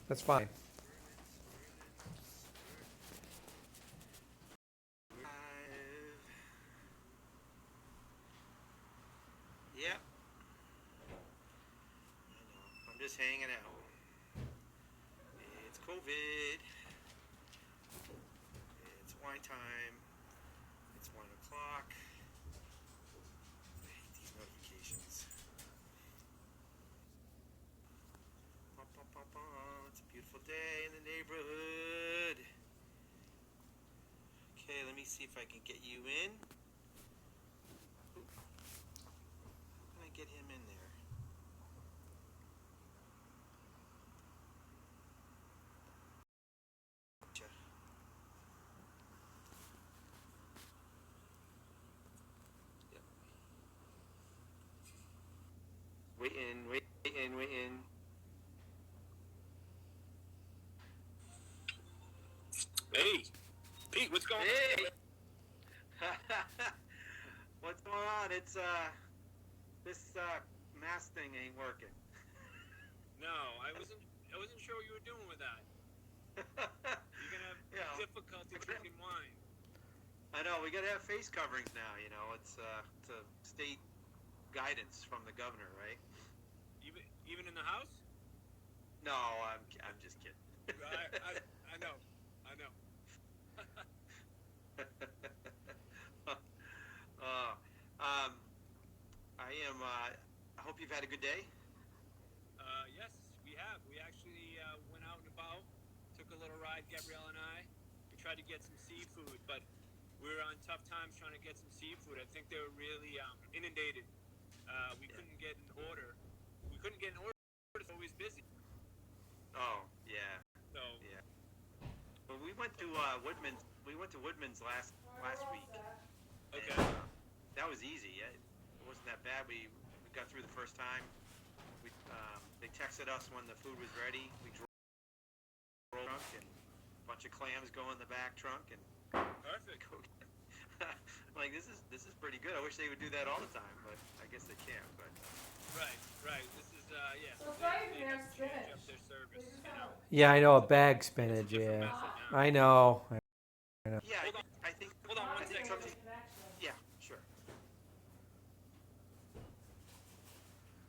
That's fine. Yep. I know. I'm just hanging out. It's COVID. It's wine time. It's 1 o'clock. I hate these notifications. It's a beautiful day in the neighborhood. Okay, let me see if I can get you in. How can I get him in there? Gotcha. Yep. Waiting. Hey, Pete, what's going on? Hey! What's going on? It's this mask thing ain't working. No, I wasn't sure what you were doing with that. You're gonna have Yeah. difficulty drinking wine. I know we gotta have face coverings now. You know, it's a state guidance from the governor, right? Even in the house? No, I'm just kidding. I know. uh, I am. I hope you've had a good day. Yes, we have. We actually went out and about, took a little ride, Gabrielle and I. We tried to get some seafood, but we were on tough times trying to get some seafood. I think they were really inundated. We couldn't get an order. We couldn't get an order. It's always busy. Oh yeah, So yeah. Well, we went to Woodman's. We went to Woodman's last week. okay. And, that was easy. It wasn't that bad. We got through the first time. They texted us when the food was ready. We drove trunk and a bunch of clams go in the back trunk and Perfect. like this is pretty good. I wish they would do that all the time, but I guess they can't. But Right. This is yeah. So They sorry for have their to change spinach. up their service. You know, Yeah, I know a bag spinach. different Yeah, method now. I know. yeah, Hold on. I think. Hold on one I think second. something. Connection. Yeah, sure.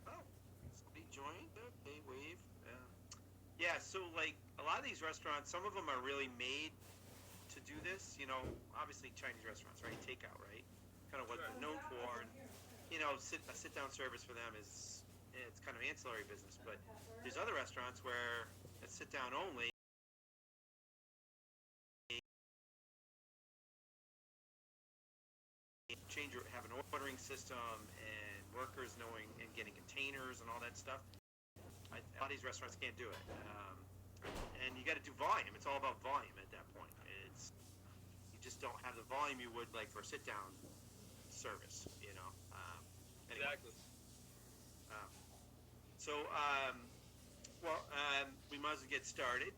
Oh, somebody joined. Okay, wave. Yeah, so like a lot of these restaurants, some of them are really made to do this. You know, obviously Chinese restaurants, right? Takeout, right? Kind of what Sure. they're known for, and you know, a sit down service for them is it's kind of ancillary business. But there's other restaurants where it's sit down only. Have an ordering system and workers knowing and getting containers and all that stuff. A lot of these restaurants can't do it, and you got to do volume. It's all about volume at that point. You just don't have the volume you would like for a sit down service, you know. Anyway, Exactly. um, so we might as well get started.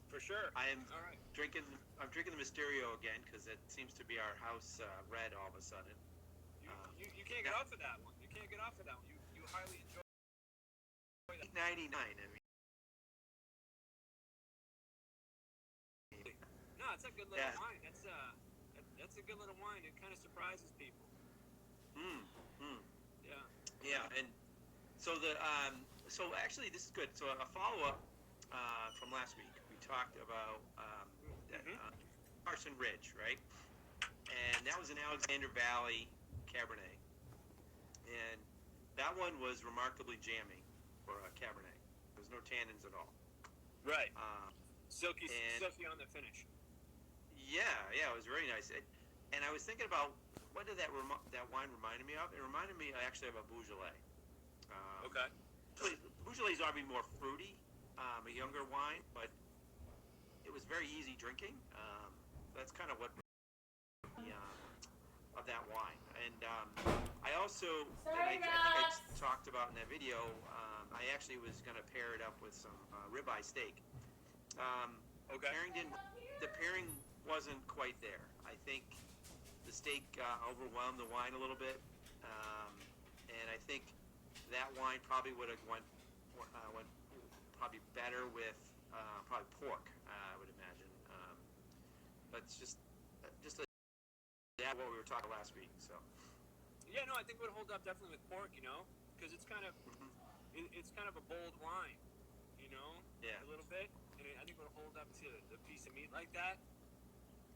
For sure. I am All right. drinking. I'm drinking the Mysterio again because it seems to be our house red all of a sudden. You can't get off of that one. You can't get off of that one. You highly enjoy that. $8.99. I mean, No, it's a good little Yeah. wine. That's a good little wine. It kind of surprises people. Yeah. Yeah, and so so actually this is good. So a follow up from last week, we talked about Carson Ridge, right? And that was an Alexander Valley Cabernet, and that one was remarkably jammy for a Cabernet. There's no tannins at all. Right. Um, Silky and- on the finish. yeah, it was very nice. And I was thinking about what did that wine reminded me of? It reminded me actually of a Beaujolais. Okay. Beaujolais is obviously more fruity, a younger wine, but it was very easy drinking. That's kind of what of that wine. And I also, Sorry, I think I Max. talked about in that video. I actually was going to pair it up with some ribeye steak. Okay. The pairing wasn't quite there. I think the steak overwhelmed the wine a little bit, and I think that wine probably would have went probably better with probably pork, I would imagine. But it's just what we were talking last week. So Yeah, no, I think it would hold up definitely with pork, because it's kind of it's kind of a bold wine, yeah, a little bit, and I think it would hold up to a piece of meat like that.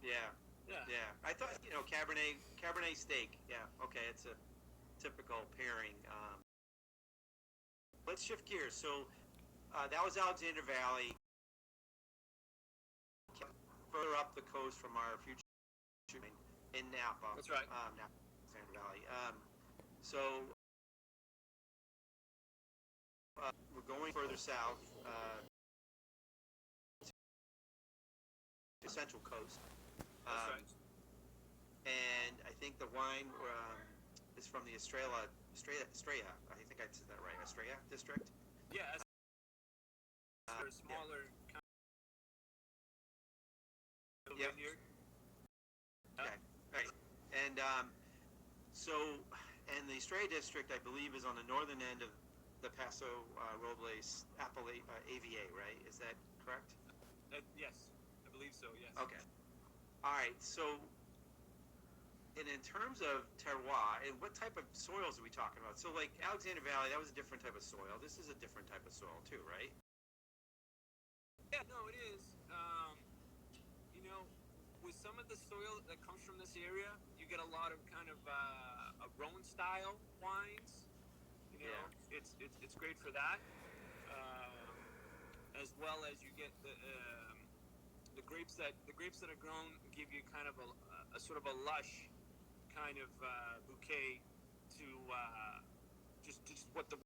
yeah, Yeah. yeah. I thought Cabernet steak. Yeah, okay, it's a typical pairing. Let's shift gears. So that was Alexander Valley. Further up the coast from our future in Napa. That's right. Napa, Alexander Valley. So we're going further south, to Central Coast. That's right. And I think the wine is from the Estrella. I think I said that right. Estrella district. Yeah, for a smaller kind of Yep. here. Okay. Right. And and the Estrella district, I believe, is on the northern end of the Paso Robles AVA, right? Is that correct? Yes, I believe so. Yes. Okay. All right. So, and in terms of terroir, and what type of soils are we talking about? So, like Alexander Valley, that was a different type of soil. This is a different type of soil too, right? Yeah, no, it is. With some of the soil that comes from this area, you get a lot of kind of Rhone style wines. Yeah. It's great for that, as well as you get the grapes that are grown give you kind of a sort of a lush kind of bouquet to just what the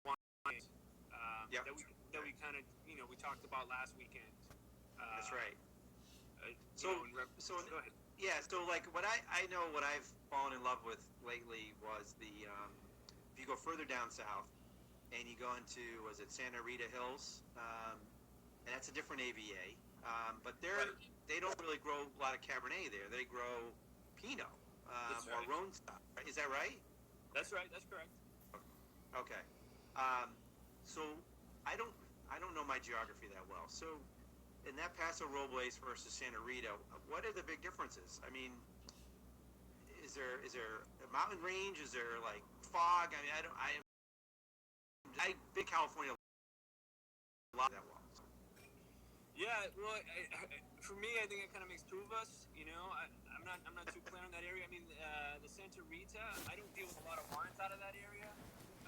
wine is, Yep. that we kind of we talked about last weekend. That's right. Go ahead. Yeah, so like what I've fallen in love with lately was the if you go further down south and you go into Santa Rita Hills, and that's a different AVA, but they don't really grow a lot of Cabernet there. They grow Pinot That's or right. Rhone stuff. Is that right? That's right. That's correct. Okay. So I don't know my geography that well. So in that Paso Robles versus Santa Rita, what are the big differences? I mean, is there a mountain range? Is there like fog? I mean, I big California a lot that well. Yeah, well, for me, I think it kind of makes two of us. I'm not too clear on that area. I mean, the Santa Rita, I don't deal with a lot of wines out of that area.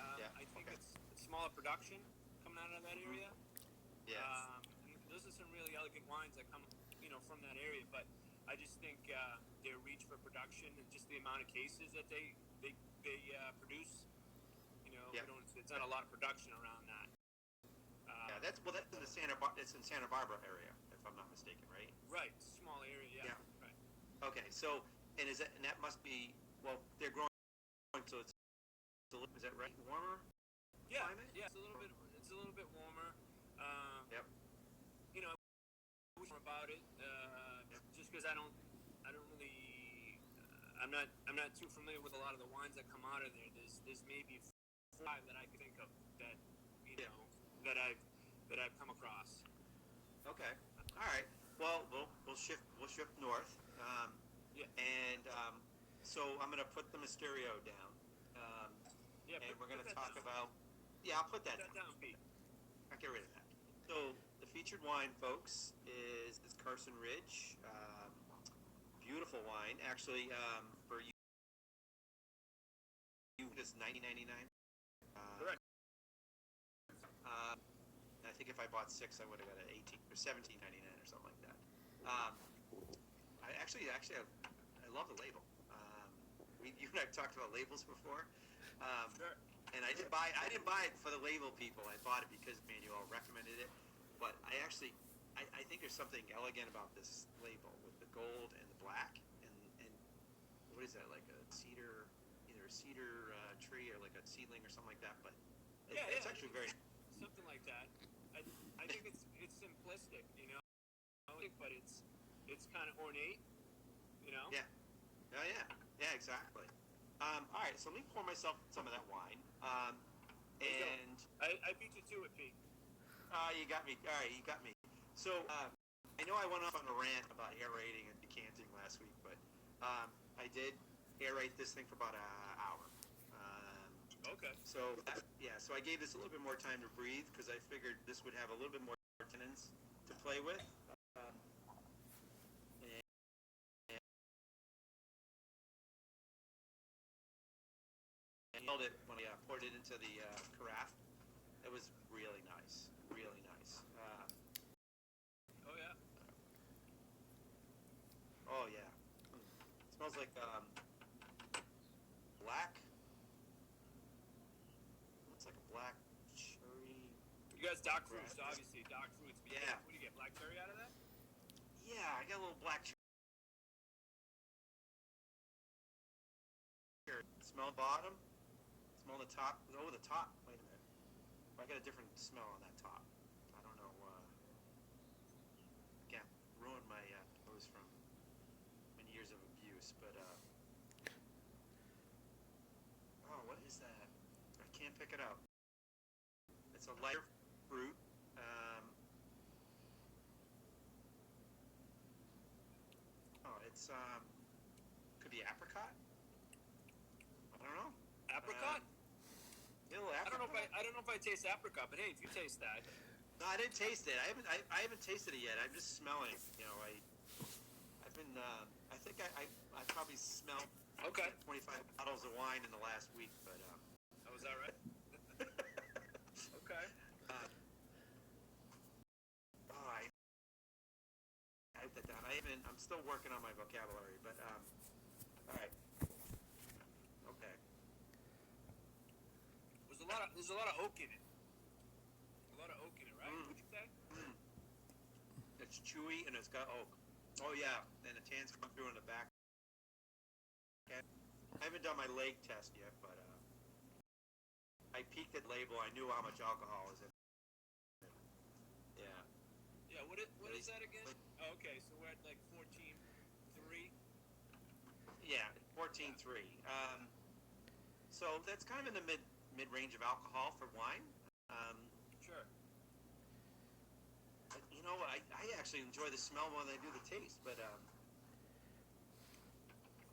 I think it's smaller production coming out of that area. Yeah. Those are some really elegant wines that come, from that area. But I just think their reach for production and just the amount of cases that they produce. It's not a lot of production around that. Yeah, that's in it's in Santa Barbara area, if I'm not mistaken, right? Right, small area, yeah. Right. Okay, so and that must be they're growing, so is that right? Warmer climate? Yeah, it's a little bit warmer. Yep. I wish more about it, just because I'm not too familiar with a lot of the wines that come out of there. There's maybe 5 that I can think of that that I've come across. Okay. All right. Well, we'll shift north. And so I'm going to put the Mysterio down. And we're going to talk about. Yeah, I'll put that down, Pete. I'll get rid of that. So the featured wine, folks, is this Carson Ridge. Beautiful wine, actually. For you, it's $19.99. Correct. I think if I bought 6, I would have got an 18 or $17.99 or something like that. I actually I love the label. You and I talked about labels before. Sure. And I didn't buy it for the label people. I bought it because Manuel recommended it. But I think there's something elegant about this label with the gold and the black and what is that, like a cedar, either a cedar tree or like a seedling or something like that. But it's actually very something like that. I think it's simplistic, but it's kind of ornate, Yeah. Oh yeah. Yeah, exactly. All right, so let me pour myself some of that wine. And I beat you to it, Pete. you got me. All right, you got me. So I know I went off on a rant about aerating and decanting last week, but I did aerate this thing for about an hour. Okay. So so I gave this a little bit more time to breathe because I figured this would have a little bit more tannins to play with. And held it when I poured it into the carafe. It was really nice, really nice. Oh yeah. Oh yeah, it smells like black. It's like a black cherry. You guys dark fruits, obviously dark fruits. But Yeah. What do you get? Black cherry out of that? Yeah, I got a little black cherry. Smell bottom. Smell the top. Oh, the top. Wait a minute. I got a different smell on that top. I don't know. Again, ruined my nose from many years of abuse. But oh, what is that? I can't pick it out. It's a lighter fruit. It's could be apricot. I don't know. Apricot? Yeah, a little apricot. I don't know if I taste apricot, but hey, if you taste that. No, I didn't taste it. I haven't tasted it yet. I'm just smelling. You know, I've been. I think I probably smelled. Okay. 25 bottles of wine in the last week, but. Oh, is that right? Okay. I have that down. I'm still working on my vocabulary, but all right. Okay. There's a lot of oak in it. A lot of oak in it, right? Would you say? It's chewy and it's got oak. Oh yeah, and the tans come through in the back. Okay. I haven't done my leg test yet, but I peeked at the label. I knew how much alcohol is in it. Yeah. Yeah. What is that again? Oh, okay. So we're at like 14.3. Yeah, 14.3. So that's kind of in the mid range of alcohol for wine. Sure. But, you know, I actually enjoy the smell more than I do the taste. But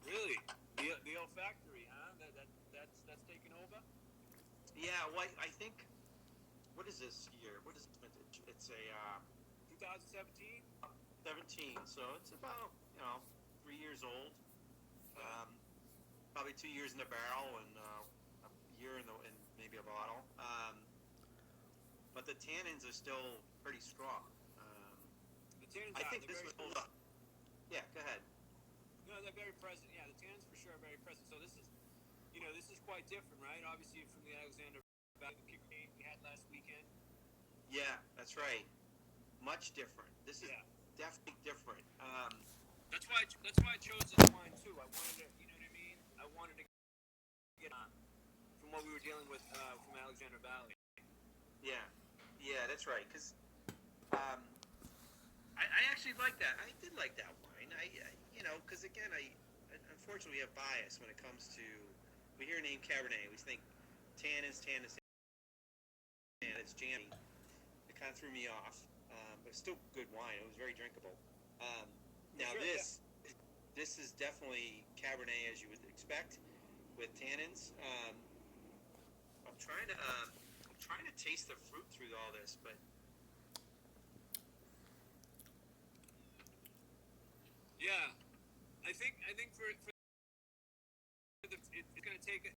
Really, the olfactory, huh? That's taken over. yeah, well, I think. What is this year? What is vintage? It's a 2017. 17. So it's about 3 years old. Probably 2 years in the barrel and a year in maybe a bottle. But the tannins are still pretty strong. The tannins. I think this was hold up. Yeah, go ahead. No, they're very present. Yeah, the tannins for sure are very present. So this is quite different, right? Obviously from the Alexander Valley kick game we had last weekend. Yeah, that's right. Much different. This is Yeah. definitely different. That's why I chose this wine too. I wanted to, you know what I mean? I wanted to get on from what we were dealing with from Alexander Valley. Yeah, that's right. Because I actually like that. I did like that wine. Because again, I unfortunately have bias when it comes to we hear the name Cabernet, we think tannins, and it's jammy. It kind of threw me off, but it's still good wine. It was very drinkable. Now Sure, this is definitely Cabernet as you would expect with tannins. I'm trying to taste the fruit through all this, but Yeah, I think for it's gonna take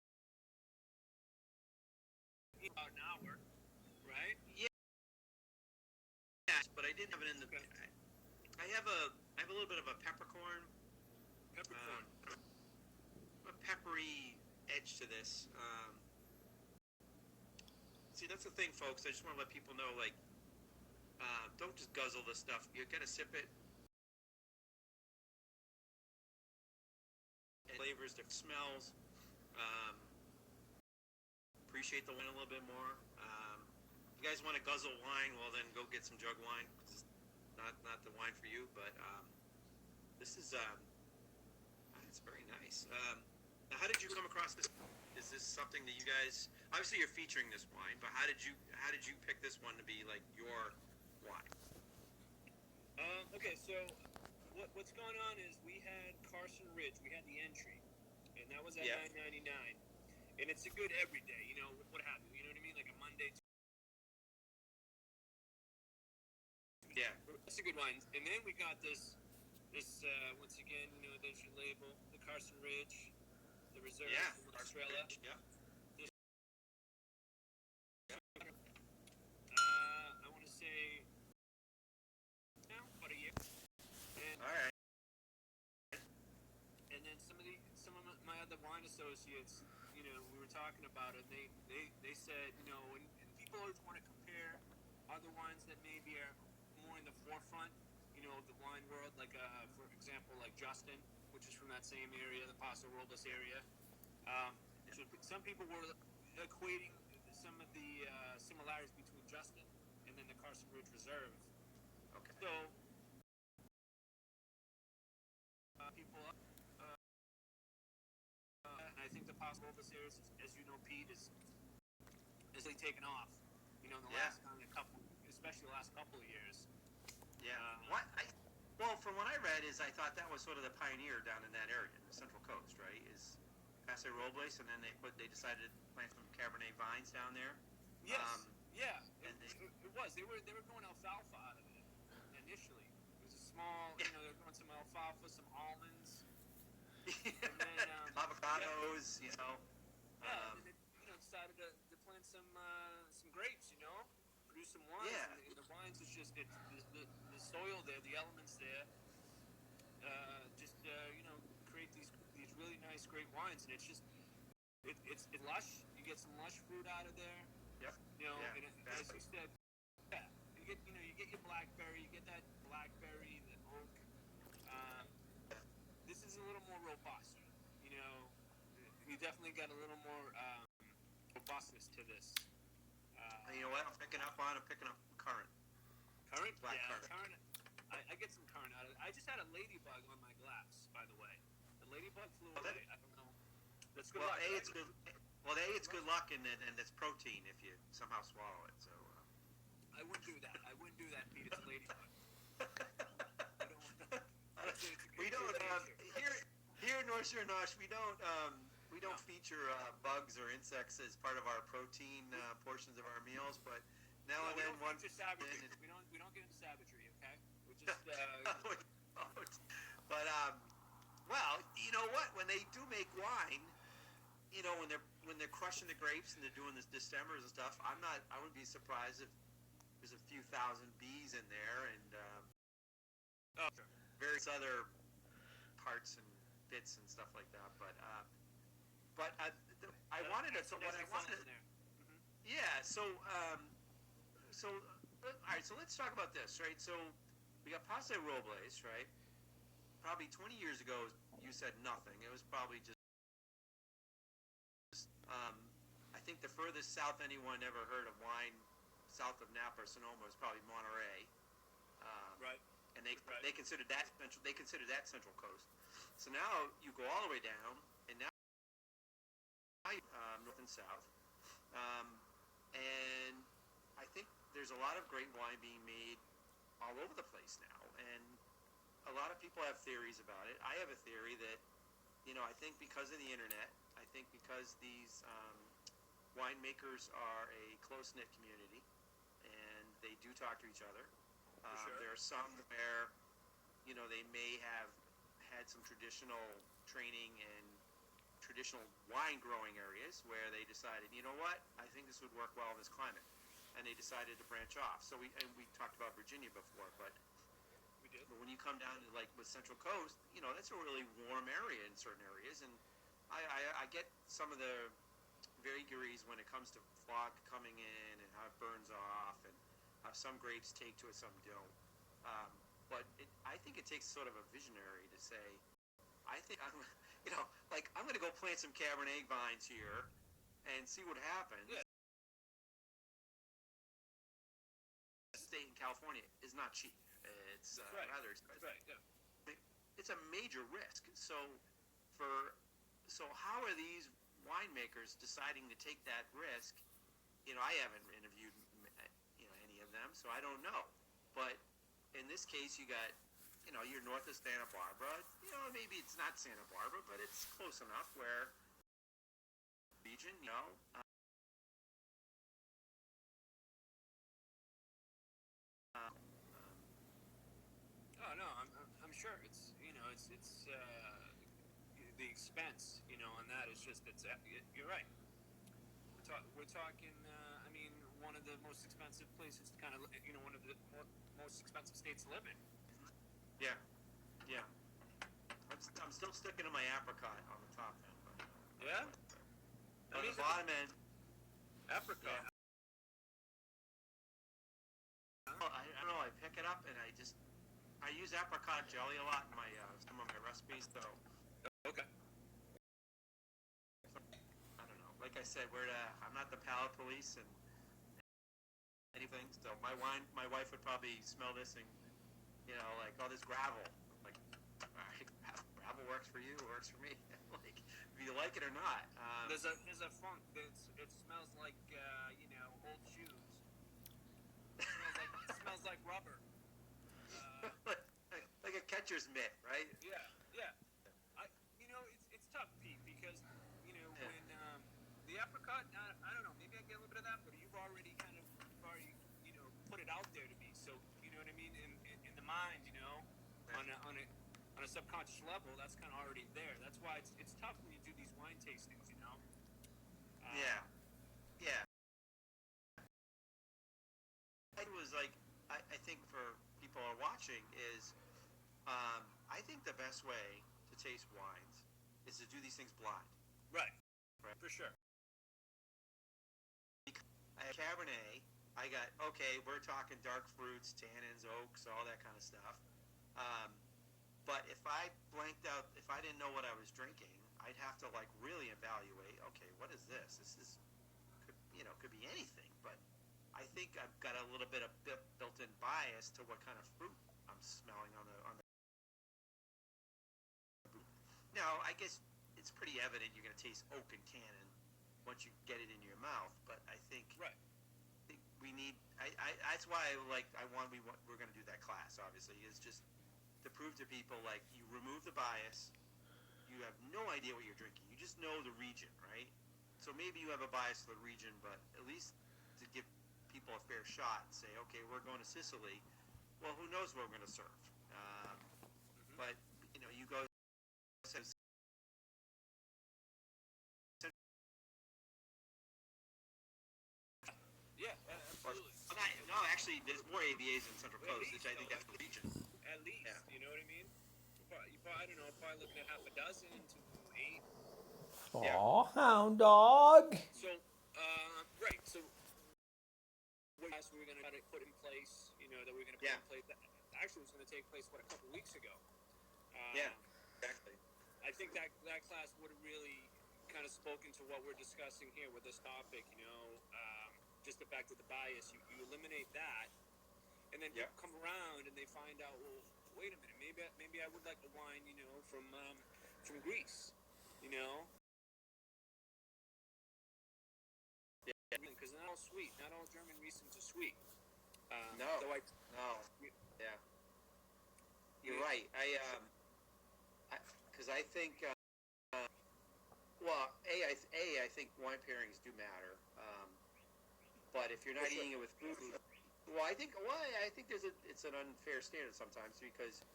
about an hour, right? yes, but I didn't have it in the. Okay. I have a little bit of a peppercorn, Peppercorn. a peppery edge to this. See, that's the thing, folks. I just want to let people know, like, don't just guzzle this stuff. You gotta sip it. Flavors, different smells. Appreciate the wine a little bit more. If you guys want to guzzle wine, well then go get some jug wine. It's not the wine for you, but this is it's very nice. Now, how did you come across this? Is this something that you guys? Obviously, you're featuring this wine, but how did you pick this one to be like your wine? Okay, so what's going on is we had Carson Ridge, we had the entry, and that was at Yeah. $9.99, and it's a good everyday, what have you, you know what I mean, like a Monday. Yeah. It's a good wine, and then we got this once again, there's your label, the Carson Ridge, the Reserve Yeah. from Australia. Yeah. I want to say now about a year, and All right. and then some of my other wine associates, we were talking about it. They said, and people always want to compare other wines that maybe are more in the forefront, of the wine world, like for example, like Justin, which is from that same area, the Paso Robles area. So some people were equating some of the similarities between Justin and then the Carson Ridge Reserve. Okay. So people, and I think the Paso Robles area, as you know, Pete, is really taken off. In the last especially the last couple of years. Yeah. Well, from what I read, I thought that was sort of the pioneer down in that area, the Central Coast, right? Is Paso Robles, and then they decided to plant some Cabernet vines down there. Yes. Yeah. And It was. They were going alfalfa out of it initially. It was a small. They were growing some alfalfa, some almonds, and then avocados. and then they decided to plant some grapes. Produce some wines. Yeah. And the wines is just the soil there, the elements there. Create these really nice, great wines, and it's just it's lush. You get some lush fruit out of there. Yep. And as you said, you get your blackberry, you get that blackberry, the oak. This is a little more robust. You definitely got a little more robustness to this. You know what? I'm picking up current. Current? Black Yeah, currant. I get some current out of it. I just had a ladybug on my glass, by the way. The ladybug flew away. I don't know. That's good luck. It's good. Well, it's good luck, and it's protein if you somehow swallow it. So. I wouldn't do that. Pete. It's a ladybug. We don't here in North Shore Nosh, we don't feature bugs or insects as part of our protein portions of our meals, but now and then one. Savagery. We don't get into savagery, okay? We just. But well, you know what? When they do make wine, when they're crushing the grapes and they're doing the distemmers and stuff, I wouldn't be surprised if there's a few thousand bees in there and various other parts and bits and stuff like that. But I wanted it. So what I wanted. Yeah. So all right. So let's talk about this, right? So we got Paso Robles, right? Probably 20 years ago, you said nothing. It was probably just. I think the furthest south anyone ever heard of wine south of Napa or Sonoma was probably Monterey. Right. And they considered that central. They considered that Central Coast. So now you go all the way down, and now north and south. And I think there's a lot of great wine being made all over the place now, and a lot of people have theories about it. I have a theory that, I think because of the internet, I think because these winemakers are a close-knit community, and they do talk to each other. Sure. There are some where, they may have had some traditional training and traditional wine growing areas where they decided, you know what, I think this would work well in this climate, and they decided to branch off. So we talked about Virginia before, but when you come down to like with Central Coast, that's a really warm area in certain areas, and I get some of the vagaries when it comes to fog coming in and how it burns off and how some grapes take to it, some don't. But I think it takes sort of a visionary to say, I think I'm going to go plant some Cabernet vines here and see what happens. Yeah. State in California is not cheap. It's rather expensive. Right. Yeah. It's a major risk. So for So how are these winemakers deciding to take that risk? I haven't interviewed any of them, so I don't know. But in this case, you got you're north of Santa Barbara. Maybe it's not Santa Barbara, but it's close enough where region. Oh no, I'm sure it's the expense on that is just you're right. We're talking. I mean, one of the most expensive places to kind of one of the most expensive states to live in. Yeah, yeah. I'm still sticking to my apricot on the top end. Yeah. On the bottom end, Apricot. yeah. I don't know. I pick it up and I use apricot jelly a lot in some of my recipes. So Okay. I don't know. Like I said, I'm not the palate police and anything. So my wife would probably smell this and like all this gravel. Like, all right, gravel works for you, works for me. Like, if you like it or not. There's a funk. It smells like old shoes. It smells like rubber. Like a catcher's mitt, right? Yeah, yeah. It's tough, Pete, because when the apricot, I don't know, maybe I get a little bit of that, but you've already put it out there to me. So you know what I mean in the mind, on a subconscious level, that's kind of already there. That's why it's tough when you do these wine tastings, Yeah, yeah. It was like I think for people who are watching is I think the best way to taste wines is to do these things blind. Right. Right. For sure. I had Cabernet. I got we're talking dark fruits, tannins, oaks, all that kind of stuff. But if I blanked out, if I didn't know what I was drinking, I'd have to like really evaluate. Okay, what is this? This is could be anything. But I think I've got a little bit of built-in bias to what kind of fruit I'm smelling on the. Now, I guess it's pretty evident you're going to taste oak and tannin once you get it in your mouth. But I think right. We need. That's why we're going to do that class. Obviously, is just to prove to people like you remove the bias. You have no idea what you're drinking. You just know the region, right? So maybe you have a bias to the region, but at least to give people a fair shot and say, okay, we're going to Sicily. Well, who knows what we're going to serve? But you go. Yeah, absolutely. No, actually, there's more AVAs in Central Coast, which I think that's the region. At least, yeah. You know what I mean? I don't know, probably looking at half a dozen to 8. Aw, hound dog. So, right. So, what else we were going to try to put in place? That we're going to put in place. Actually, it was going to take place a couple weeks ago. Yeah, exactly. I think that class would have really kind of spoken to what we're discussing here with this topic. Just the fact that the bias, you eliminate that, and then people come around and they find out, well, wait a minute, maybe I would like a wine, from Greece, because not all sweet, not all German Riesling are sweet. No. Yeah. You're right. Because I think, I think wine pairings do matter. But if you're not eating it with food, I think it's an unfair standard sometimes because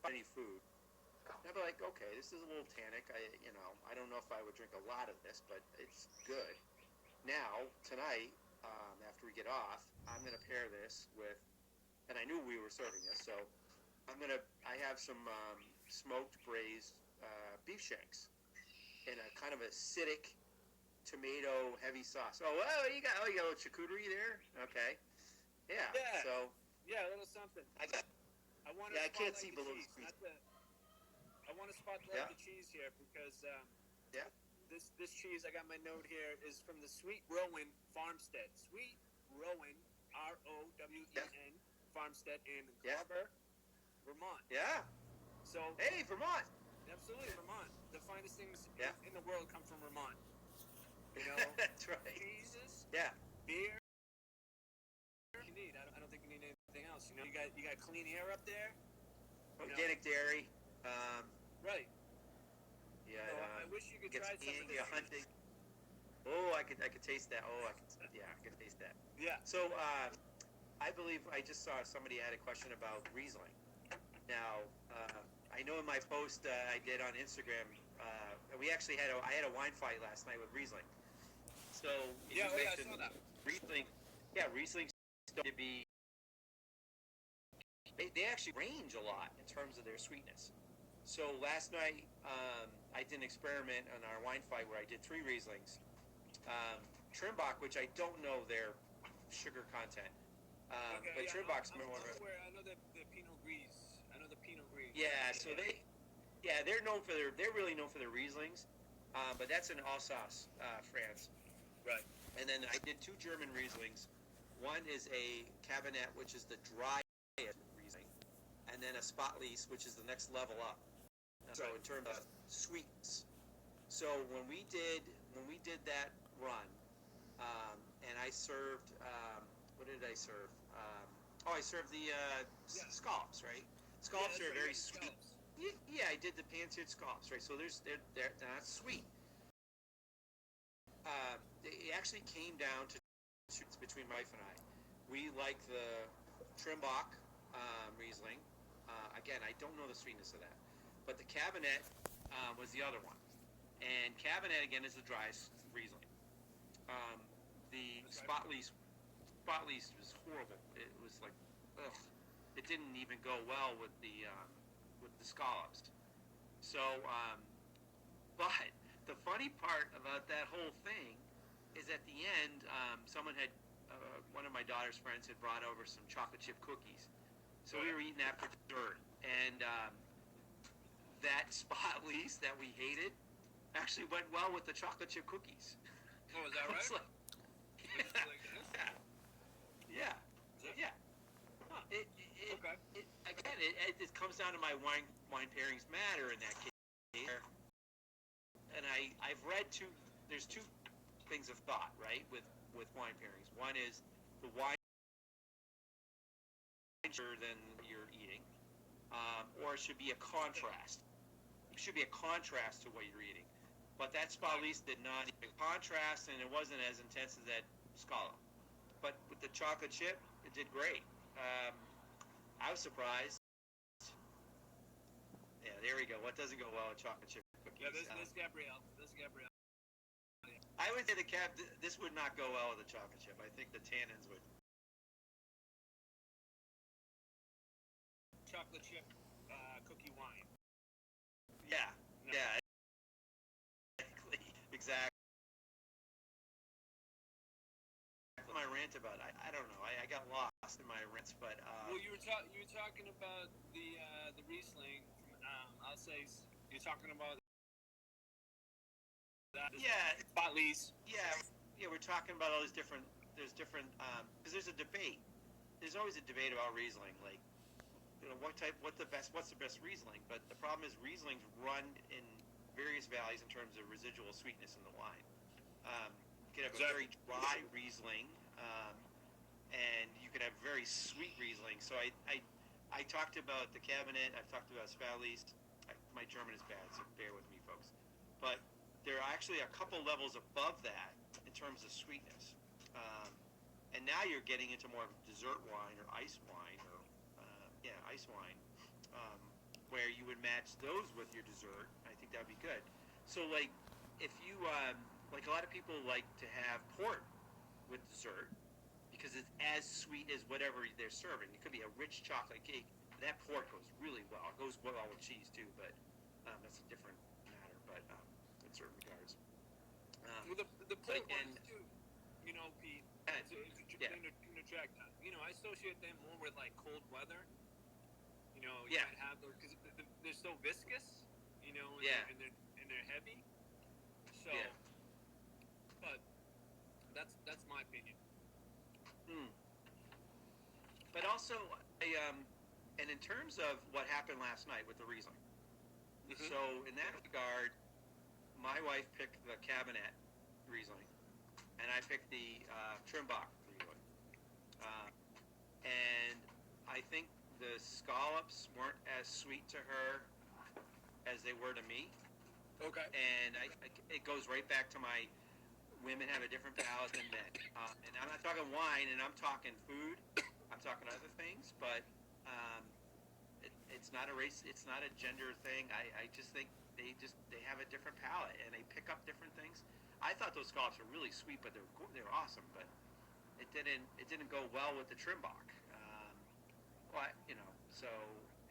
any food, I'd be like, okay, this is a little tannic. I don't know if I would drink a lot of this, but it's good. Now tonight, after we get off, I'm gonna pair this with, and I knew we were serving this, so I have some smoked braised beef shanks in a kind of acidic tomato heavy sauce. You got a little charcuterie there. Okay, yeah. So a little something. I can't see below the squeeze. I want to spotlight the cheese here because this cheese I got my note here is from the Sweet Rowan Farmstead. Sweet Rowan, Rowen, Farmstead in Glover, Vermont. Yeah. So Hey, Vermont. absolutely, Vermont. The finest things Yeah. in the world come from Vermont. You know, That's right. cheeses, Yeah. beer. You need. I don't think you need anything else. You know, you got clean air up there. Organic dairy. Right. Yeah. So I wish you could get try some skiing, of this. hunting. Oh, I could taste that. Oh, I could taste that. Yeah. So, I believe I just saw somebody had a question about Riesling. Now, I know in my post I did on Instagram, I had a wine fight last night with Riesling. So you I mentioned saw that. Riesling. Yeah, Riesling to be. They actually range a lot in terms of their sweetness. So last night I did an experiment on our wine fight where I did 3 Rieslings. Trimbach, which I don't know their sugar content. But Trimbach's I'm more. aware. I know the Pinot Gris. I know the Pinot Gris. Yeah, so they're really known for their Rieslings, but that's in Alsace, France. Right. And then I did 2 German Rieslings. One is a Cabernet, which is the driest Riesling, and then a Spätlese, which is the next level up. So in terms of sweets. So when we did that run, and I served, what did I serve? I served the scallops, right? Scallops are very sweet. Yeah, I did the pan-seared scallops, right? So they're not sweet. It actually came down to between my wife and I. We like the Trimbach Riesling. Again, I don't know the sweetness of that, but the Cabernet was the other one. And Cabernet again is the driest Riesling. The Spätlese was horrible. It was like, ugh. It didn't even go well with the scallops. So, but the funny part about that whole thing is at the end, someone had one of my daughter's friends had brought over some chocolate chip cookies. So we were eating after dessert, and that Spätlese that we hated actually went well with the chocolate chip cookies. Oh, is that right? Like, yeah. Huh. It comes down to my wine pairings matter in that case. And I've read there's 2 things of thought, right, with wine pairings. One is the wine than you're eating, or it should be a contrast. It should be a contrast to what you're eating. But that Spätlese did not need a contrast, and it wasn't as intense as that scallop. But with the chocolate chip, it did great. I was surprised. Yeah, there we go. What doesn't go well with chocolate chip cookies? Yeah, this Gabrielle. I would say this would not go well with a chocolate chip. I think the tannins would. Chocolate chip cookie wine. Yeah, No. yeah, exactly. My rant about I don't know. I got lost in my rants, but Well, you were talking about the Riesling from I'll say you're talking about that. Yeah. Spätlese. Yeah, we're talking about all these different. There's different because there's a debate. There's always a debate about Riesling, like what's the best Riesling? But the problem is Rieslings run in various valleys in terms of residual sweetness in the wine. You could have a very dry Riesling, and you could have very sweet Riesling. So I talked about the Cabernet. I've talked about Spätlese. My German is bad, so bear with me, folks. But there are actually a couple levels above that in terms of sweetness. And now you're getting into more of dessert wine or ice wine, or ice wine, where you would match those with your dessert. I think that would be good. So like, if you like, a lot of people like to have port with dessert because it's as sweet as whatever they're serving. It could be a rich chocolate cake. That port goes really well. It goes well with cheese too, but that's a different matter. But in certain regards. Well, the port and- ones too. You know, Pete. Yeah. Interject. You know, I associate them more with like cold weather. You know, you Yeah. might have those because they're so viscous. You know, and they're heavy. So, Yeah. but that's my opinion. But also, And in terms of what happened last night with the Riesling, so in that regard, my wife picked the Cabernet Riesling, and I picked the Trimbach Riesling. And I think the scallops weren't as sweet to her as they were to me. Okay. And it goes right back to my women have a different palate than men. And I'm not talking wine, and I'm talking food. I'm talking other things, but it's not a race. It's not a gender thing. I just think they have a different palate, and they pick up different things. I thought those scallops were really sweet, but they're awesome. But it didn't go well with the Trimbach. So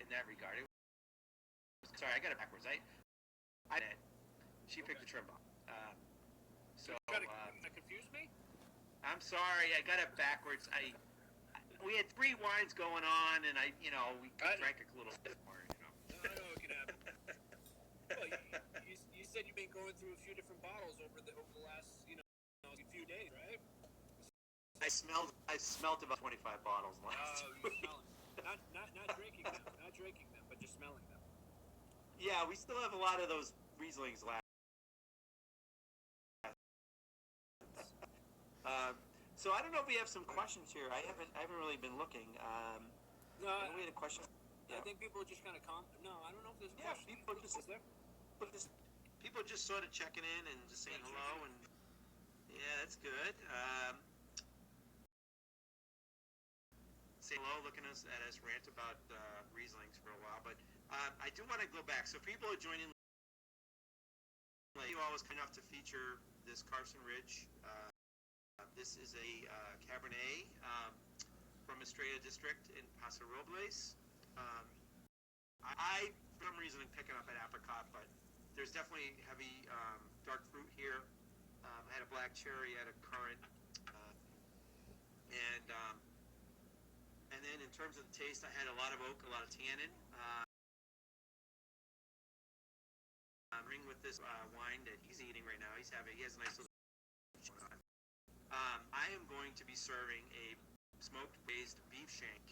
in that regard, sorry, I got it backwards. She picked the Trimbach. That confused me. I'm sorry, I got it backwards. We had 3 wines going on, and we drank a little bit more. No, it can happen. Well, you said you've been going through a few different bottles over the last few days, right? I smelled about 25 bottles last. Oh, you're smelling. Not drinking them, but just smelling them. Yeah, we still have a lot of those Rieslings left. So I don't know if we have some questions here. I haven't really been looking. No, we had a question. I think people are just kind of No, I don't know if there's a question. People just sort of checking in and just saying hello, and yeah, that's good. Say hello, looking at us rant about Rieslings for a while, but I do want to go back. So people are joining. You always kind enough to feature this Carson Ridge. This is a Cabernet from Estrella District in Paso Robles. I, for some reason, am picking up an apricot, but there's definitely heavy dark fruit here. I had a black cherry, I had a currant, and then in terms of the taste, I had a lot of oak, a lot of tannin. Ring with this wine that he's eating right now. He has a nice little. I am going to be serving a smoked based beef shank.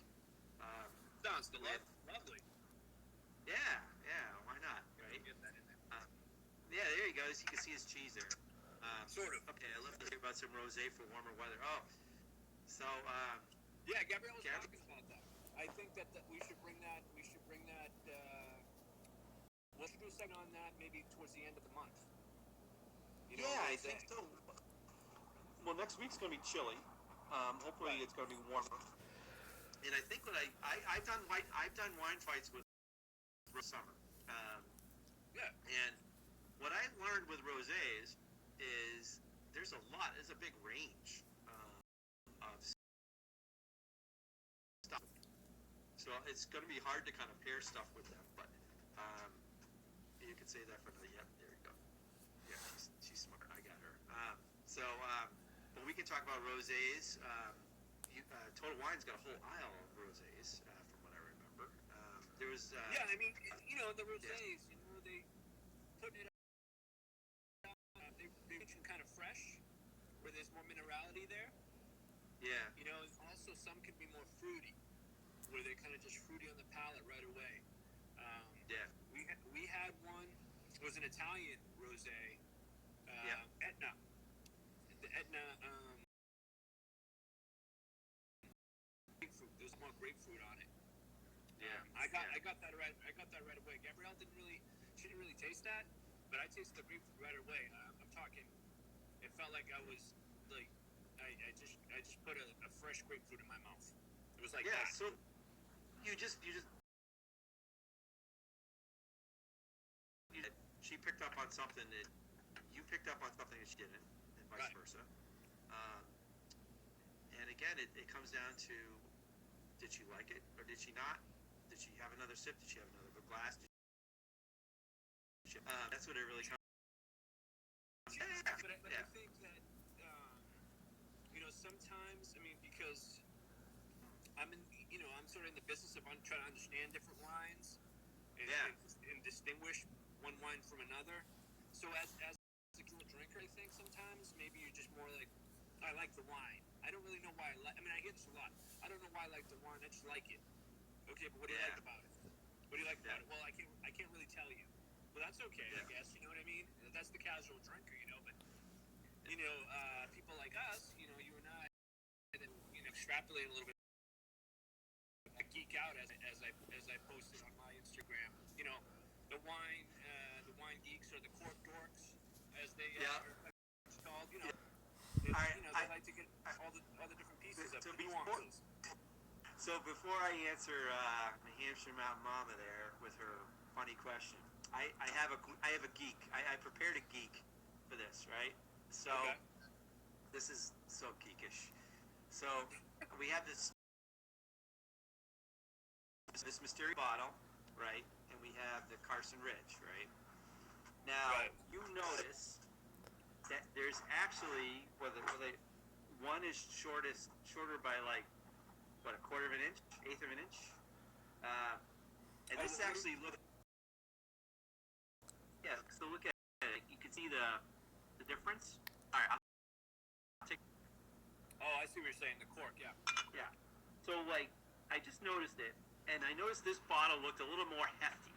Sounds lovely. Yeah, why not, right? Get that in there. Yeah, there you go. You can see his cheese there. Sort of. Okay, I love to hear about some rosé for warmer weather. Oh, so yeah, Gabrielle was talking about that. I think that we should bring that. We should do a segment on that maybe towards the end of the month. I think so. Well, next week's going to be chilly. Hopefully, it's going to be warmer. And I think I've done wine fights with summer. And what I learned with rosés is there's a big range of stuff. So it's going to be hard to kind of pair stuff with them, but you could say that for the there you go. Yeah, she's smart. I got her. But we can talk about rosés. Total Wine's got a whole aisle of rosés, from what I remember. There was. I mean, the rosés. They put it. They make them kind of fresh, where there's more minerality there. Yeah. Also some can be more fruity, where they're kind of just fruity on the palate right away. We had one. It was an Italian rosé. Etna. The Etna. Grapefruit. There's more grapefruit on it. I got that right. I got that right away. Gabrielle didn't really taste that, but I tasted the grapefruit right away. I'm talking. It felt like I was like I just put a fresh grapefruit in my mouth. It was like that. So you just she picked up on something that you picked up on something that she didn't, and vice versa. And again, it comes down to, did she like it or did she not? Did she have another sip? Did she have another glass? That's what it really comes. But I think that sometimes, I mean, because I'm sort of in the business of trying to understand different wines and distinguish one wine from another. So as a drinker, I think sometimes maybe you're just more like, I like the wine. I don't really know why I mean, I hear this a lot. I don't know why I like the wine. I just like it. Okay, but what do you Yeah. like about it? What do you like about it? Well, I can't really tell you. Well, that's okay, I guess. You know what I mean? That's the casual drinker, you know. But people like us, you and I, that extrapolate a little bit. I geek out as I posted on my Instagram. The wine geeks or the cork dorks, as they are called. They like to get all the different pieces of the nuances. So before I answer New Hampshire Mountain Mama there with her funny question, I have a geek. I prepared a geek for this, right? So This is so geekish. So we have this mysterious bottle, right? And we have the Carson Ridge, right? Now you notice that there's actually one is shorter by like what, a quarter of an inch, eighth of an inch, and this actually so look at it. You can see the difference. All right, I'll take. Oh, I see what you're saying. The cork, yeah. Yeah. So I just noticed it, and I noticed this bottle looked a little more hefty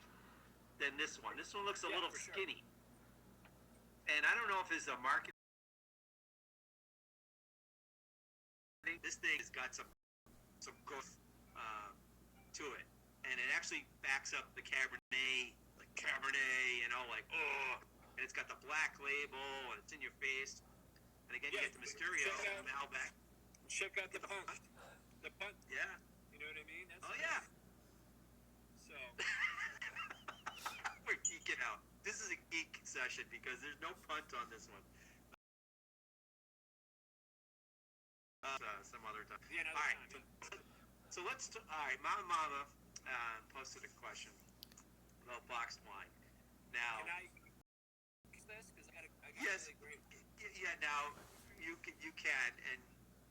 than this one. This one looks a little skinny, and I don't know if it's a market. This thing has got some growth to it, and it actually backs up the Cabernet, and it's got the black label, and it's in your face. And again, you get the Mysterio and the Malbec. Check out the punch. The punch. Yeah. You know what I mean? That's yeah. So. We're geeking out. This is a geek session because there's no punt on this one. Some other time. Yeah, all right. Time. So all right. Mama posted a question about boxed wine. Now. Can I use this? Because I got yes. Really great. Yeah. Now you can, and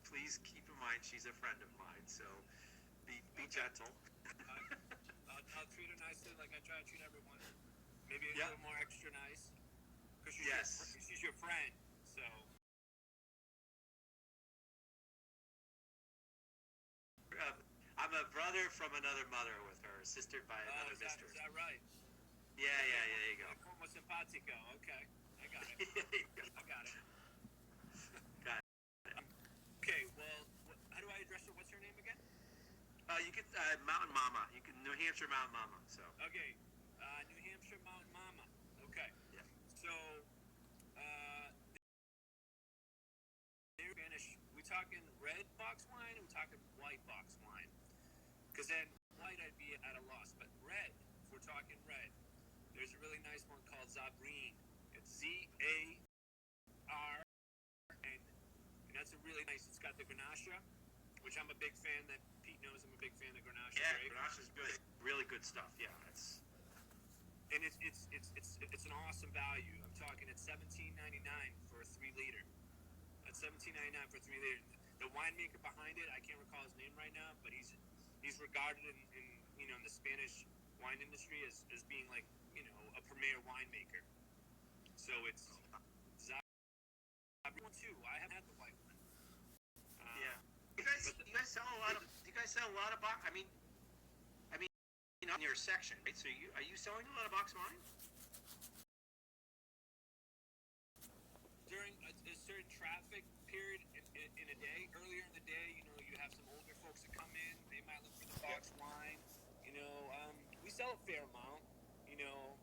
please keep in mind she's a friend of mine. So be gentle. I'll treat her nicely like I try to treat everyone. Maybe a little more extra nice. Because she's your friend. So. I'm a brother from another mother with her, sister by another mistress. Is that right? Yeah, there you go. Como simpatico. Okay, I got it. I got it. Got it. Okay, well, how do I address her? What's her name again? You can Mountain Mama. You can New Hampshire Mountain Mama. So. Okay, New Hampshire Mountain Mama. Okay. Yeah. So, Spanish. We talking red box wine? Or we talking white box wine? Because then white I'd be at a loss, but red. If we're talking red, there's a really nice one called Zabrine. It's Z-A-R, and that's a really nice. It's got the Grenache, which I'm a big fan. That Pete knows I'm a big fan of Grenache. Yeah, right? Grenache's good. Really good stuff. Yeah, it's an awesome value. I'm talking at $17.99 for a 3 liter. At $17.99 for a 3 liter. The winemaker behind it, I can't recall his name right now, but he's regarded in the Spanish wine industry as being like a premier winemaker. So it's Zabrine one too. I haven't had the white one. Yeah. You guys sell a lot of. Do you guys sell a lot of box? I mean, in your section, right? So are you selling a lot of box wine? During a certain traffic period in a day, earlier in the day, you have some older folks that come in. They might look for the box wine. We sell a fair amount.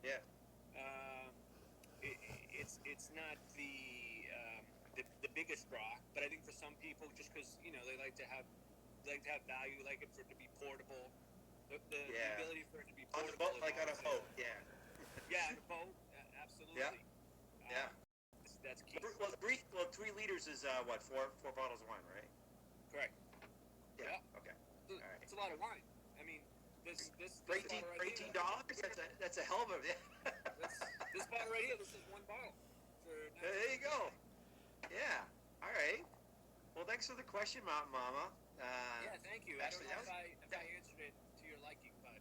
Yeah. It's not the biggest draw, but I think for some people, just because they like to have value, like it for it to be portable. The ability for it to be portable. On the boat, like on a boat. Yeah. Yeah, on a boat. Absolutely. Yeah. That's key. Well, 3 liters is what, four bottles of wine, right? Correct. Yeah. Okay. All right. It's a lot of wine. I mean, this for $18. That's a hell of a. This bottle right here. This is one bottle. There you go. Yeah. All right. Well, thanks for the question, Mountain Mama. Yeah, thank you. Actually, I don't know if I answered it to your liking, but.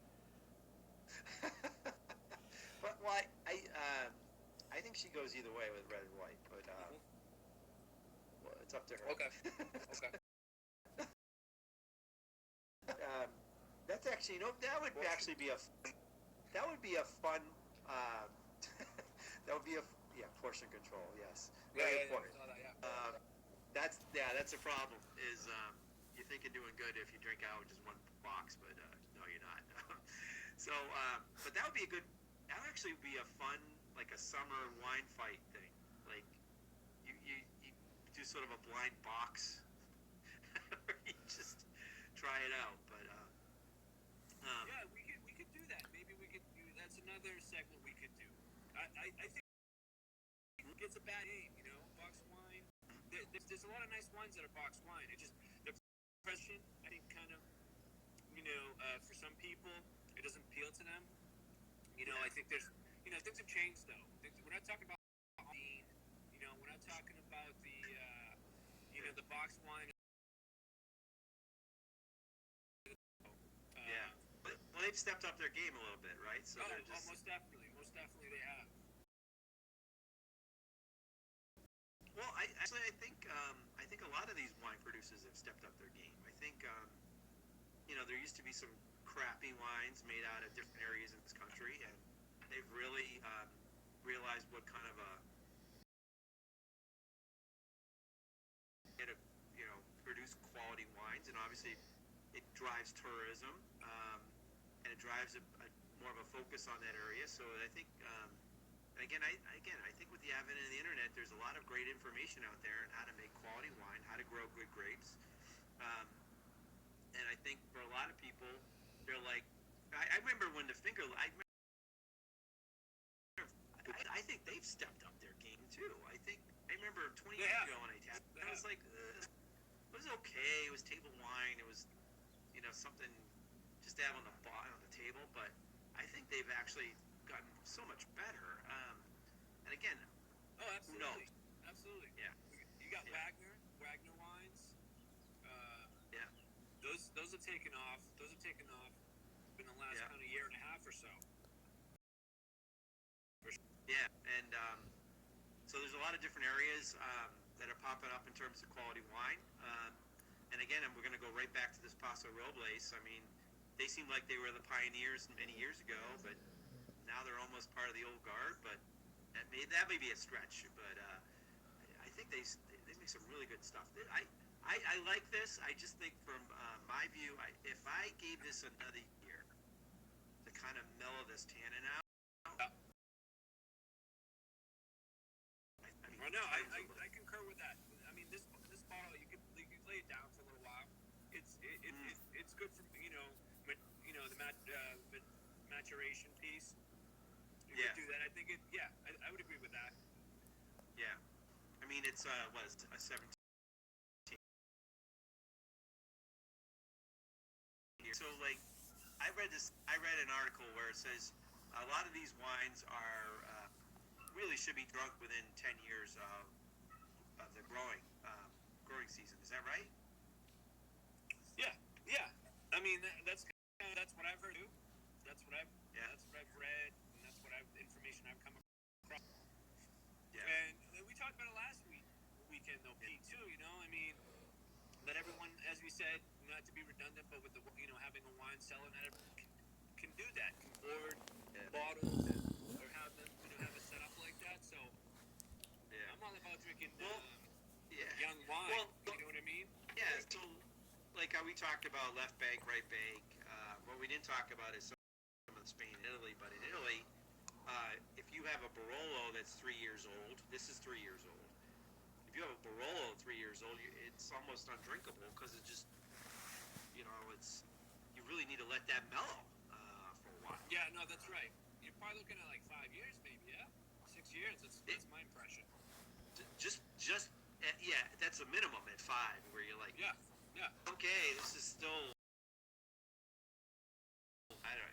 Well, I think she goes either way with red and white, but well, it's up to her. Okay. That's actually, that would actually be that would be a fun, uh, that would be portion control, yes. Very important. That's a problem, is, you think you're doing good if you drink out just one box, but, no, you're not. So, but that would actually be a fun, like a summer wine fight thing. Like, you do sort of a blind box, where you just try it out, but, Yeah, we could do that. Maybe we could do. That's another segment we could do. I think it's a bad name, box wine. There's a lot of nice wines that are box wine. It just the impression, I think, kind of, for some people, it doesn't appeal to them. I think there's, things have changed though. We're not talking about bean. We're not talking about the box wine. yeah. Well, they've stepped up their game a little bit, right? So they're just... most definitely they have. Well, I think a lot of these wine producers have stepped up their game. I think, there used to be some crappy wines made out of different areas in this country, and they've really realized what kind of produce quality wines, and obviously it drives tourism, and it drives more of a focus on that area. So I think, again, I think with the advent of the internet, there's a lot of great information out there on how to make quality wine, how to grow good grapes, and I think for a lot of people, they're like, I remember when I think they've stepped up their game too. I remember 20 years ago when I tapped, I was like, it was okay. It was table wine. It was, something just to have on the table. But I think they've actually gotten so much better. And again, absolutely. who knows? Absolutely. Yeah. You got Wagner wines. Yeah. Those have taken off. In the last kind of year and a half or so. Yeah, and so there's a lot of different areas that are popping up in terms of quality wine. And again, we're going to go right back to this Paso Robles. I mean, they seem like they were the pioneers many years ago, but now they're almost part of the old guard. But that may be a stretch, but I think they make some really good stuff. I like this. I just think from my view, if I gave this another year to kind of mellow this tannin out. I concur with that. I mean, this bottle, you could lay it down for a little while. It's good for the maturation piece. You could do that. I think I would agree with that. Yeah, I mean it's a 17. So like, I read an article where it says a lot of these wines are really should be drunk within 10 years of the growing season. Is that right? Yeah. I mean, that's what I've heard too. That's what I've read, and that's information I've come across. Yeah. And we talked about it last weekend though, Pete, too. I mean, that everyone, as we said, not to be redundant, but with the having a wine cellar, not everyone can do that. Can board bottles or have them have it set up like that. So I'm all about drinking young wine. You know what I mean? Yeah. So like how we talked about left bank, right bank. What we didn't talk about is some of Spain and Italy. But in Italy, if you have a Barolo that's 3 years old, this is 3 years old. If you have a Barolo 3 years old, it's almost undrinkable because it just, you really need to let that mellow for a while. Yeah, no, that's right. You're probably looking at like 5 years, maybe, 6 years. That's my impression. That's a minimum at 5, where you're like, okay, this is still, I don't know,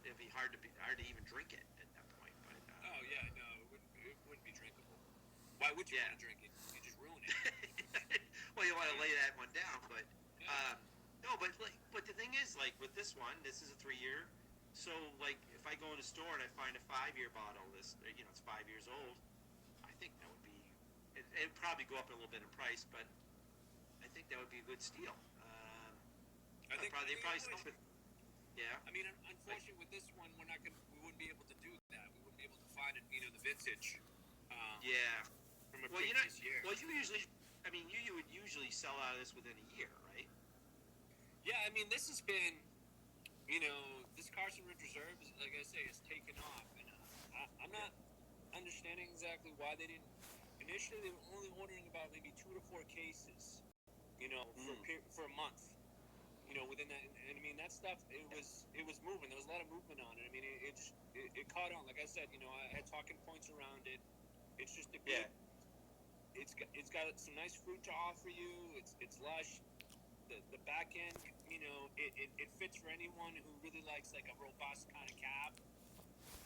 it'd be hard to even drink it at that point. But no, it wouldn't be drinkable. Why would you want to drink it? You just ruin it. Well, you want to lay that one down, but no, but the thing is, like with this one, this is a 3-year. So like, if I go in a store and I find a 5-year bottle, it's 5 years old. I think that would be. It'd probably go up a little bit in price, but I think that would be a good steal. I think they probably stop it. Yeah. I mean, unfortunately, with this one, we wouldn't be able to do that. We wouldn't be able to find it, the vintage. Yeah. From a Well, previous year. Well, you would usually sell out of this within a year, right? Yeah, I mean, this has been, this Carson Ridge Reserve, like I say, is taken off, and I'm not understanding exactly why they didn't. Initially, they were only ordering about maybe 2 to 4 cases, for a month. Within that, and I mean that stuff, it was moving. There was a lot of movement on it. I mean, it caught on. Like I said, I had talking points around it. It's just a good. Yeah. It's got some nice fruit to offer you. It's lush. The back end, it fits for anyone who really likes like a robust kind of cab.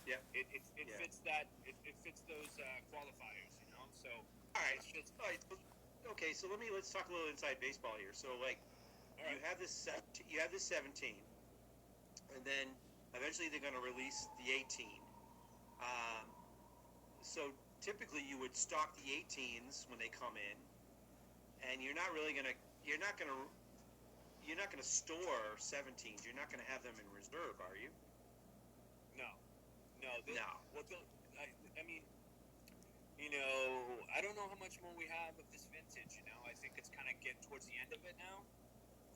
Yeah. It fits that. It fits those qualifiers. So. All right. Okay. So let's talk a little inside baseball here. So like. Right. You have this 17, and then eventually they're going to release the 18. So typically you would stock the 18s when they come in, and you're not going to store 17s. You're not going to have them in reserve, are you? No. No. Well, I mean, I don't know how much more we have of this vintage. I think it's kind of getting towards the end of it now.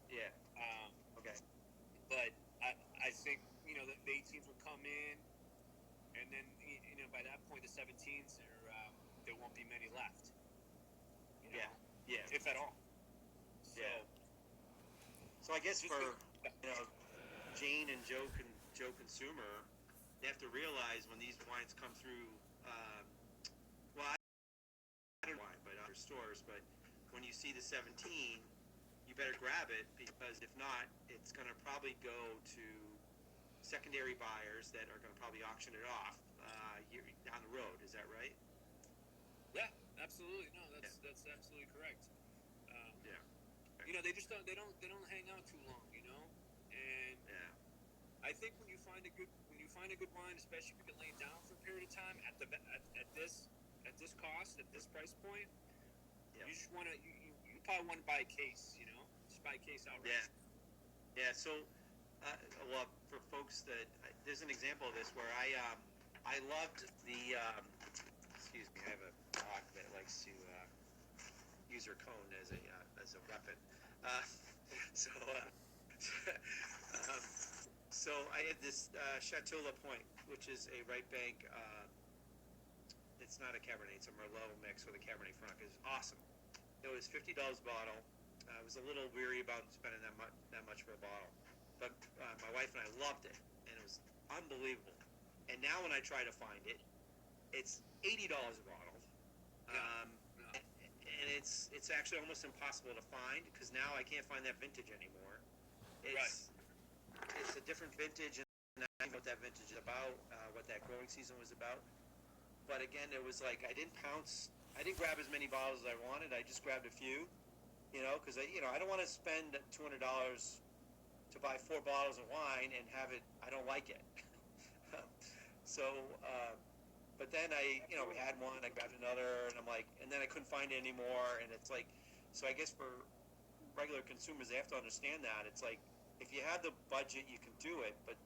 Yeah. Okay. But I think the 18s will come in, and then by that point the 17s there won't be many left. Yeah. Yeah. If at all. So, yeah. So I guess for Jane and Joe consumer, they have to realize when these wines come through. Well, I don't know why, but other stores. But when you see the 17. You better grab it, because if not, it's going to probably go to secondary buyers that are going to probably auction it off down the road. Is that right? Yeah, absolutely. No, that's absolutely correct. Yeah. They just don't hang out too long. And yeah. I think when you find a good wine, especially if you can lay it down for a period of time at this cost, at this price point, you just want to you probably want to buy a case. Just buy a case outright. Yeah. So, well, for folks there's an example of this where I loved the. Excuse me, I have a dog that likes to use her cone as a weapon. So I had this Chateau La Pointe, which is a right bank. It's not a Cabernet; it's a Merlot mix with a Cabernet Franc. It's awesome. It was $50 a bottle. I was a little weary about spending that much for a bottle, but my wife and I loved it, and it was unbelievable. And now when I try to find it, it's $80 a bottle, and it's actually almost impossible to find, because now I can't find that vintage anymore. It's a different vintage, and I don't know what that vintage is about, what that growing season was about. But again, it was like I didn't grab as many bottles as I wanted. I just grabbed a few, because I don't want to spend $200 to buy 4 bottles of wine and have it. I don't like it. So, but then we had one. I grabbed another, and and then I couldn't find it anymore. And it's like, so I guess for regular consumers, they have to understand that it's like, if you have the budget, you can do it, but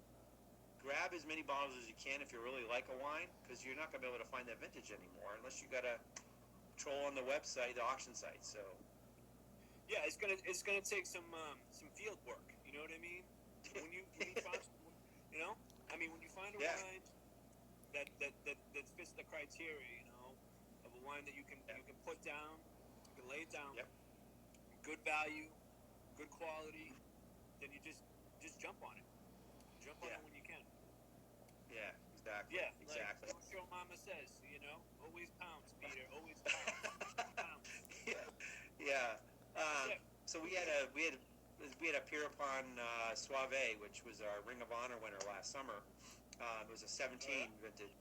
grab as many bottles as you can if you really like a wine, because you're not going to be able to find that vintage anymore unless you got to troll on the website, the auction site. So yeah, it's gonna take some field work. You know what I mean? When you find, when you find a wine that fits the criteria, of a wine that you can put down, you can lay it down, good value, good quality, then you just jump on it. Jump on it when you can. Yeah, exactly. Yeah, exactly. Like your mama says, always pounds, Peter, always pounds. Yeah. So we had a Pierpont Suave, which was our Ring of Honor winner last summer. It was a 17 vintage.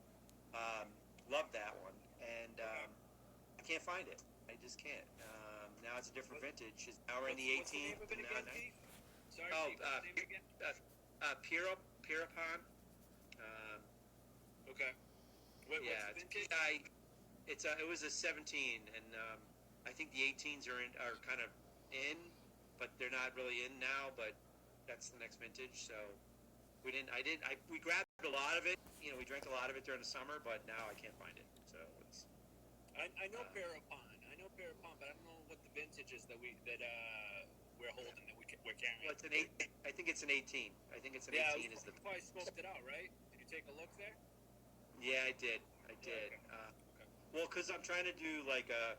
Loved that one, and I can't find it. I just can't. Now it's a different vintage. Now we're in the 18th. Sorry, Pierpont. Okay. What's the vintage? It was a 17, and I think the 18s are kind of in, but they're not really in now. But that's the next vintage. So We didn't. I didn't. We grabbed a lot of it. You know, we drank a lot of it during the summer, but now I can't find it. So it's. I know Parapon. I know Parapon, but I don't know what the vintage is that we're holding that we're carrying. Well, it's an 8. I think it's an 18. I think it's an 18 is the. You probably scoped it out, right? Did you take a look there? Yeah, I did. I did. Okay. Okay. Well, because I'm trying to do like a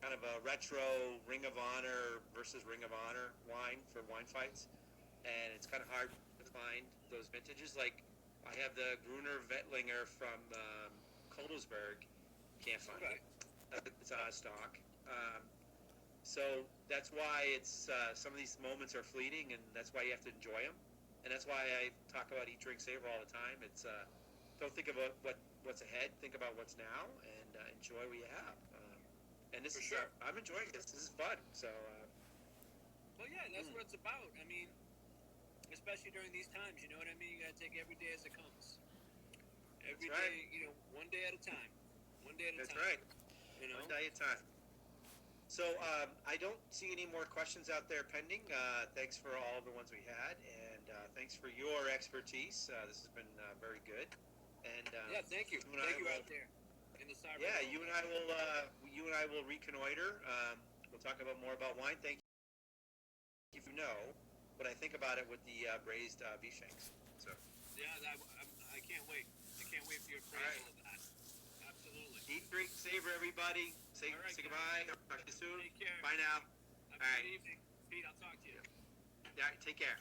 kind of a retro Ring of Honor versus Ring of Honor wine for wine fights, and it's kind of hard to find those vintages. Like I have the Gruner Veltliner from Koldelsberg. Can't find it. It's out of stock. So that's why it's some of these moments are fleeting, and that's why you have to enjoy them. And that's why I talk about eat, drink, savor all the time. It's don't think about what's ahead. Think about what's now, and enjoy what you have. And this For is sure. I'm enjoying this. This is fun. So. Well, yeah, that's what it's about. I mean, especially during these times, you know what I mean? You got to take every day as it comes. Every That's right. day, you know, one day at a time. One day at a That's time. right. You know? One day at a time. So I don't see any more questions out there pending. Thanks for all the ones we had, and thanks for your expertise. This has been very good. And Yeah, thank you. Thank you out there in the cyber. Yeah, world. you and I will reconnoiter. We'll talk about more about wine. Thank you. If you know what I think about it with the braised beef shanks. So. Yeah, I can't wait. I can't wait for your appraisal of that. Absolutely. Eat, drink, savor, everybody. Say All right, goodbye. Talk to you soon. Take care. Bye now. Have a All right. good evening. Pete, I'll talk to you. Yeah, take care.